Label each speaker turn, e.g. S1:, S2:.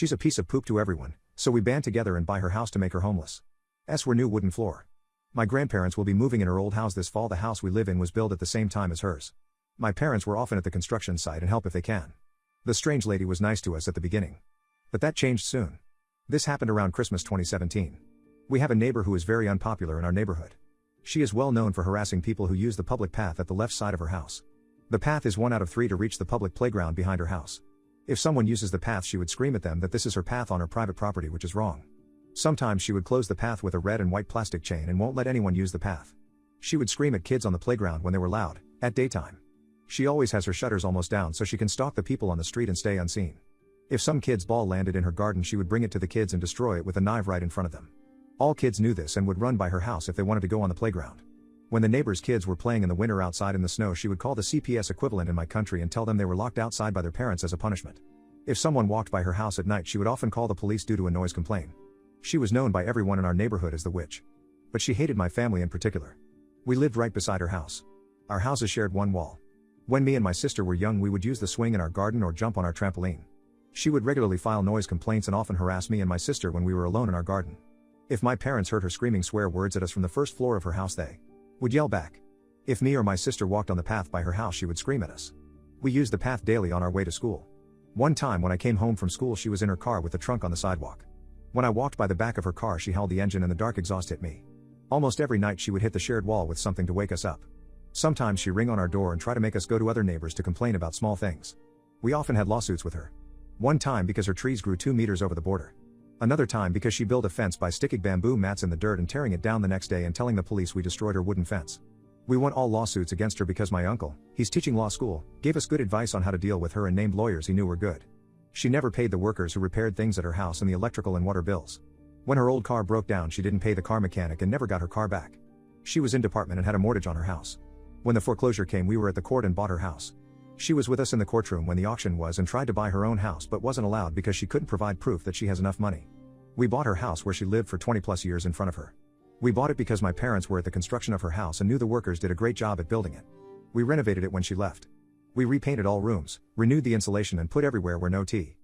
S1: She's a piece of poop to everyone, so we band together and buy her house to make her homeless. We're new wooden floor. My grandparents will be moving in her old house this fall. The house we live in was built at the same time as hers. My parents were often at the construction site and help if they can. The strange lady was nice to us at the beginning. But that changed soon. This happened around Christmas 2017. We have a neighbor who is very unpopular in our neighborhood. She is well known for harassing people who use the public path at the left side of her house. The path is 1 out of 3 to reach the public playground behind her house. If someone uses the path, she would scream at them that this is her path on her private property, which is wrong. Sometimes she would close the path with a red and white plastic chain and won't let anyone use the path. She would scream at kids on the playground when they were loud, at daytime. She always has her shutters almost down so she can stalk the people on the street and stay unseen. If some kid's ball landed in her garden, she would bring it to the kids and destroy it with a knife right in front of them. All kids knew this and would run by her house if they wanted to go on the playground. When the neighbors' kids were playing in the winter outside in the snow, she would call the CPS equivalent in my country and tell them they were locked outside by their parents as a punishment. If someone walked by her house at night, she would often call the police due to a noise complaint. She was known by everyone in our neighborhood as the witch. But she hated my family in particular. We lived right beside her house. Our houses shared one wall. When me and my sister were young, we would use the swing in our garden or jump on our trampoline. She would regularly file noise complaints and often harass me and my sister when we were alone in our garden. If my parents heard her screaming swear words at us from the first floor of her house, they would yell back. If me or my sister walked on the path by her house, she would scream at us. We used the path daily on our way to school. One time when I came home from school, she was in her car with the trunk on the sidewalk. When I walked by the back of her car, she held the engine and the dark exhaust hit me. Almost every night she would hit the shared wall with something to wake us up. Sometimes she'd ring on our door and try to make us go to other neighbors to complain about small things. We often had lawsuits with her. One time because her trees grew 2 meters over the border. Another time because she built a fence by sticking bamboo mats in the dirt and tearing it down the next day and telling the police we destroyed her wooden fence. We won all lawsuits against her because my uncle, he's teaching law school, gave us good advice on how to deal with her and named lawyers he knew were good. She never paid the workers who repaired things at her house and the electrical and water bills. When her old car broke down, she didn't pay the car mechanic and never got her car back. She was in department and had a mortgage on her house. When the foreclosure came, we were at the court and bought her house. She was with us in the courtroom when the auction was and tried to buy her own house but wasn't allowed because she couldn't provide proof that she has enough money. We bought her house where she lived for 20 plus years in front of her. We bought it because my parents were at the construction of her house and knew the workers did a great job at building it. We renovated it when she left. We repainted all rooms, renewed the insulation and put everywhere where no T.